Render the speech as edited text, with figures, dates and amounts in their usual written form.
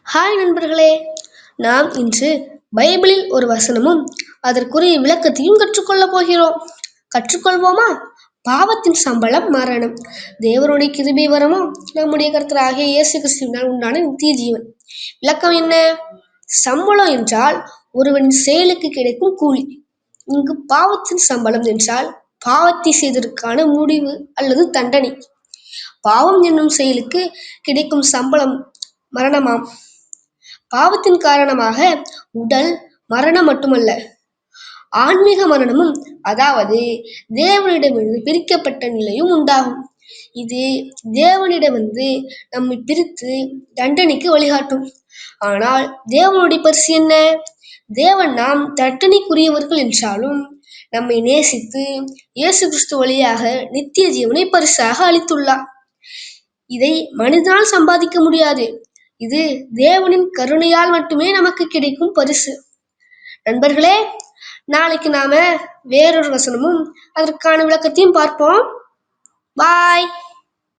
Hi நண்பர்களே, நாம் இன்று பைபிளில் ஒரு வசனமும் அதற்குரிய விளக்கத்தையும் கற்றுக்கொள்ளப் போகிறோம். கற்றுக்கொள்வோமா? பாவத்தின் சம்பளம் மரணம், தேவனுடைய கிருபை வரமோ நம்முடைய கர்த்தராகிய இயேசு கிறிஸ்துவினால் உண்டான நித்திய ஜீவன். விளக்கம் என்ன? சம்பளம் என்றால் ஒருவனின் செயலுக்கு கிடைக்கும் கூலி. இங்கு பாவத்தின் சம்பளம் என்றால் பாவத்தை செய்ததற்கான முடிவு அல்லது தண்டனை. பாவம் என்னும் செயலுக்கு கிடைக்கும் சம்பளம் மரணமாம். பாவத்தின் காரணமாக உடல் மரணம் மட்டுமல்ல, ஆன்மீக மரணமும், அதாவது தேவனிடமிருந்து பிரிக்கப்பட்ட நிலையும் உண்டாகும். இது தேவனிடமிருந்து நம்மை பிரித்து தண்டனைக்கு வழிகாட்டும். ஆனால் தேவனுடைய பரிசு என்ன? தேவன் நாம் தண்டனைக்குரியவர்கள் என்றாலும் நம்மை நேசித்து இயேசு கிறிஸ்து வழியாக நித்திய ஜீவனை பரிசாக அளித்துள்ளார். இதை மனிதனால் சம்பாதிக்க முடியாது. இது தேவனின் கருணையால் மட்டுமே நமக்கு கிடைக்கும் பரிசு. நண்பர்களே, நாளைக்கு நாம வேறொரு வசனமும் அதற்கான விளக்கத்தையும் பார்ப்போம். பாய்.